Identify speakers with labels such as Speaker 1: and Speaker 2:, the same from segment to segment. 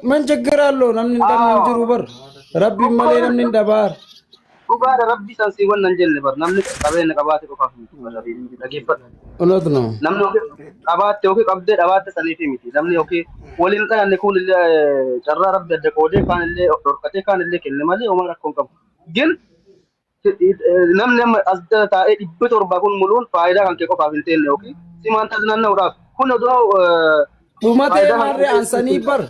Speaker 1: من جگرالو نمن دم نجرو بر ربي مالي نمن دبار
Speaker 2: dhugaadha rabbi san si wannan jenne bar namni qabeenya qabaate qofaaf miti dhageeffadhu
Speaker 1: ونطنو
Speaker 2: namni qabaate yookiin qabdee dhabaate saniif miti namni yookiin waliin dhayanne kun illee carraa rabbi adda qoodee kaan illee dhorkatee kaan illee kenne malee homaa rakkoon qabu gin namni amma as taa'ee 700 kun muluun faayidaa kan kee qofaaf hin teenne yookiin si maanta naanna'uudhaaf kun odoo
Speaker 1: ዱመቴ ማሪ አንሰኒ በር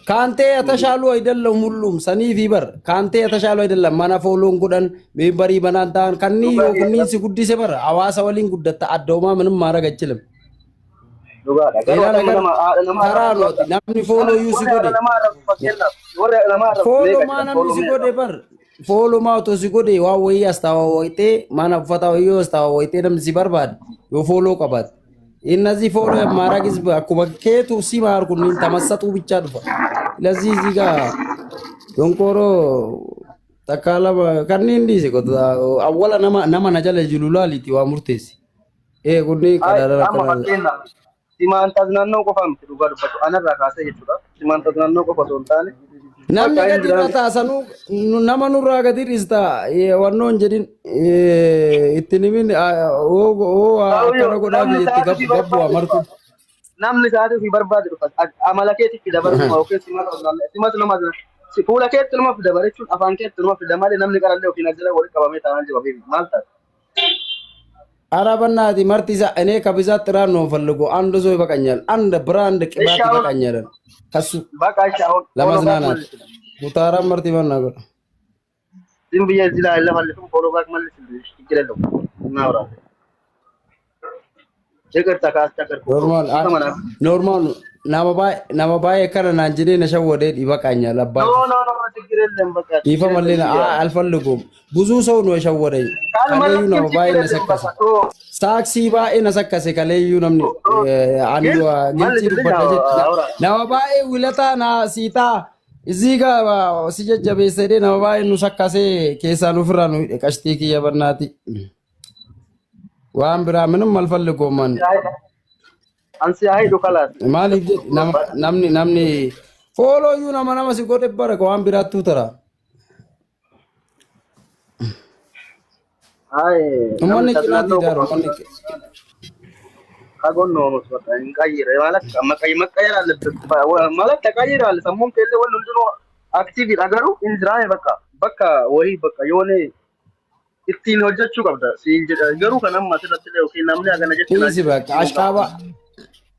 Speaker 1: ካንቴ የተሻሉ አይደለም ሁሉም ሰኒ ፊበር ካንቴ የተሻሉ አይደለም ማና ፎሎን ጉደን ሜምበሪ በናንታን ከኒ ዮክኒ ሲጉዲሴ በር አዋሳ ወሊን ጉደታ አደውማ ምንም ማድረግ አይችልም ናምኒ ፎሎ ዩሲ ጎዴ ፎሎ ማናምኒ ሲጎዴ በር ፎሎ ማውቶ ሲጎዴ ዋወይ አስታዋ ወይቴ ማና ፈታው ዩ አስታዋ ወይቴ ደም ሲበርባድ ዮ ፎሎ ቀባት እነዚህ ፎሎ ማድረግ ህዝብ አኩባ ከቱ ሲማር ኩን ተመሰጡ ብቻ ድፋ ለዚህ እዚህ ጋር ዶንኮሮ ተካላ ከኒ እንዲስ ቆ አወላ ነማ ነጀለ ጅሉላሊቲ ዋ ሙርቴሲ ኩኒ ቀዳራ ከና
Speaker 2: ሲማን ተዝናናው ቆፋም ትዱጋ ድባቱ አነራ ካሰ ይችላ ሲማን ተዝናናው ቆፋ ሶንታኔ
Speaker 1: namni gadi taasanu nama nurraa gadi dhista wannoon jedhin ittinimin akkana godhaa biyyatti gabbu amartu
Speaker 2: namni isaati fi barbaade dhufa amala keetti dabaruma yookiin simatu nama fuula keetti nama fida bareechuun afaan keetti nama fida malee namni qarallee ofiin ajjala walitti qabamee taa'an jiru fi maal ta'a
Speaker 1: arabannati martisa ene kabisa tirano fallugo ando zo bakanyal and brand kibati bakanyal kasu
Speaker 2: baka shaon
Speaker 1: lamaznana mutara marti banna go
Speaker 2: zimbiya zila illa fallu folo bak mal tigirelo nawra jegar takas takar
Speaker 1: normal nama bay kana nanjine na shawode di bakanyal abba
Speaker 2: no tigirelo baka
Speaker 1: ifa mallina alfallugo buzu ሰው ነው ሸወደኝ ከለዩ ነው ባይ ነሰከሰ ታክሲ ባይ ነሰከሰ ከለዩ ነው አንዱ ግልጽ በደጀት ነው ባይ ውለታና ሲታ እዚህ ጋር ሲጀጀበ ሰደ ነው ባይ ነው ሰከሰ ኬሳኑ ፍራ ነው ቀሽቲ ከየበርናቲ ዋን ብራ ምንም አልፈልጎም ማን
Speaker 2: አንሲ አይዶ ካላት
Speaker 1: ማሊክ ናምኒ ፎሎ ዩ ነው ማናማ ሲጎደ በረ ዋን ብራቱ ተራ
Speaker 2: አይ
Speaker 1: ማን ከናቲ ዳሩ ማን
Speaker 2: ካጎን ነው ወጣ እንቀይር ማለት መቀየር አለበት ማለት ተቀይራል ሰሞን ከለ ወል እንድኖ አክቲቭ አገሩ እንዝራይ በቃ ወይ በቃ የሆነ ኢቲን ወጀቹ ቀብዳ ሲንጀ ገሩ ከነም ማተተለ ኦኬ ናምን ያገነጀች
Speaker 1: ነው በቃ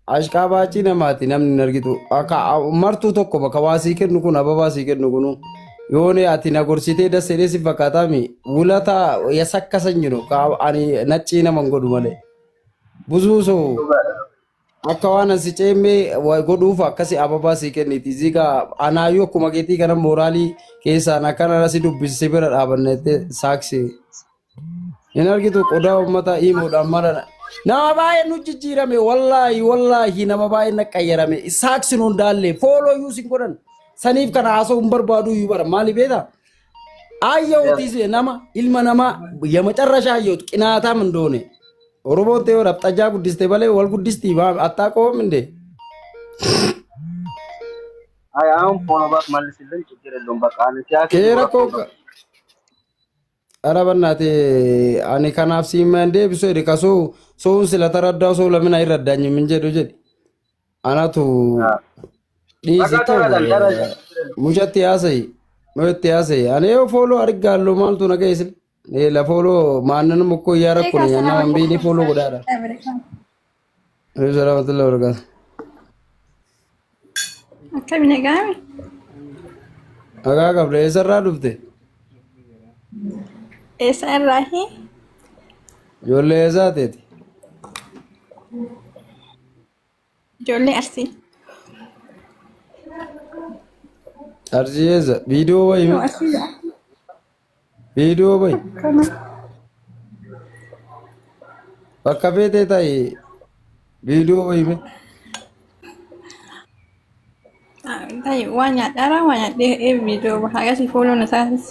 Speaker 1: አሽቃባጪ ነማቲ ነምን ነርጊቱ አካ መርቱ ቶኮ በቃ ዋሲ ከኑ ኩን አበባ ሲከኑ ኩኑ የሆነ አቲ ነገርሲቴ ደስ ደስ ይፈካታሚ ውለታ የሰከሰኝ ነው አኒ ነጭ ነመንጎዱ ማለ ብዙ ሰው አካዋና ሲጨሜ ወይ ጎዱፋ ከሲ አበባ ሲከኒቲ ዚጋ አናዩ ኩማጌቲ ከነ ሞራሊ ኬሳ ናካና ሲዱ ቢሲበረ አበነተ ሳክሲ የነርጊቱ ቆዳው መታ ኢሞዳ ማራ ናባይ ኑጅጂራሜ ወላሂ ናባይ ነቀየራሜ ሳክሲ ነው እንዳለ ፎሎ ዩሲንግ ጎደን ሰኒፍ ከና አሰው እንበርባዱ ይበር ማሊ ቤታ አየውት ይዘ ናማ ኢልማ ናማ የመጨረሻ አየውት ቅናታም እንደሆነ ኦሮቦቴ ወር አጣጃ ጉዲስቴ በላይ ወል ጉዲስቲ አጣቆም እንዴ
Speaker 2: አይ አሁን ፎኖባክ ማልስልን ችግር የለውም በቃ አንቲያ
Speaker 1: ከረኮ አረበናቴ አኔ ከናፍ ሲመንዴ ቢሶ ዲካሶ ሶን ስለተረዳው ሰው ለምን አይረዳኝም እንጀ ዶጀ አናቱ ዲዚቶ ሙጀት ያሰይ ሙጀት ያሰይ አኔ ፎሎ አድርጋለሁ ማልቱ ነገር ይስል ለፎሎ ማንንም እኮ እያረኩ ነኝ እና ምንቢኒ ፎሎ ጎዳዳ ሰላም ተለወረጋ
Speaker 3: ከምን ጋር
Speaker 1: አጋጋ ብለ የሰራ ዱብቴ
Speaker 3: ኤሰራሂ
Speaker 1: ጆሌ ዛቴት
Speaker 3: ጆሌ አርሲ
Speaker 1: አርጂዛ ቪዲዮ ወይ በከቤቴ ታይ ቪዲዮ ወይ
Speaker 3: ታይ ዋኛ ዳራ ዋኛ ቪዲዮ በሀገር ሲፎሎ ነሳስ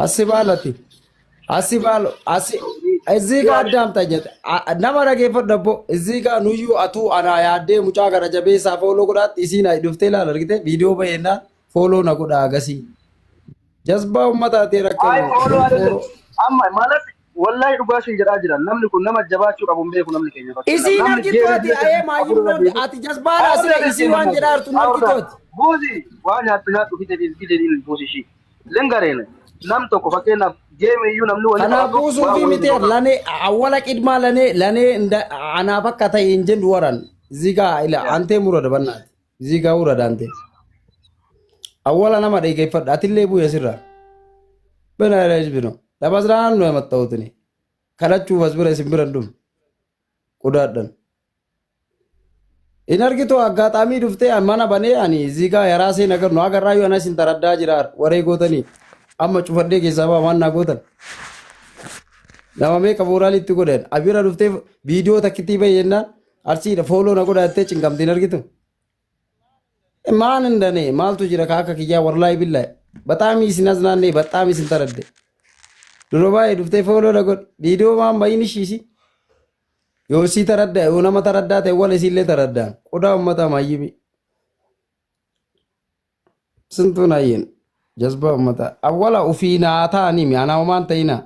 Speaker 1: አሲባላቲ አሲባሎ እዚህ ጋር አዳምጠኝ nama dhaggeeffadhu እዚህ ጋር ኑዩ አቱ አና ያዴ ሙጫ ጋር ጀቤሳ ፎሎ ጎዳት ኢሲና ዱፍቴ ላል አርግቴ ቪዲዮ በየና ፎሎ ነጎዳ አገሲ ጀዝባ ኡመታ ተረከ
Speaker 2: አይ ፎሎ አይደለም አማ ማለት ወላሂ ዱጋሽን ጀራ ጅራ namni kun nama jabaachuu qabu beeku namni keenya bakka
Speaker 1: ኢሲን አርግቶቲ አየ ማይኑ አቲ ጀዝባ ራስ ኢሲ ዋን ጀራርቱ ነርግቶቲ
Speaker 2: buuzi waan nyaatu fide buusi lengareena nam tokko fakkeenyaaf geemiyyuu namni waliin
Speaker 1: kana buusuu fi miti lane awwala qidma lane ana bakka ta'e hin jendu waran ziga ila ante murada bannaati ziga urada ante awwala nama dhaggeeffadhu atillee bu'ee sirra bana rajbino dabasraan no mattawtini kadachuu wasbira simbiran dum qudaadhan in argitu aggaxaamii dhuftee mana banee ani ziga yaraasee nagar no agarraayu anas hin taraddaa jiraar waree gootanii amma cufadhee keessaa baa waan naa gootan nama meeqa booralitti godhan abira dhuftee viidiyoo takkitii bayyennaan arsiidha fooloo na godhattee cinqamtiin argitu maan hindane maaltu jira kaaka kiyyaa warlaayi billaahi baxaamii isin aznaannee baxaamii isin taradde duroo baay'ee dhuftee fooloo na godh viidiyoo maan bayin ishiisi yoo sii taradda yoo nama taraddaa ta'e wal isiillee taraddaan qodaa ummataa maayyimi sintuun ayyin jazba ummata awwala ufii naa ta'anii mi anaa homaan ta'ina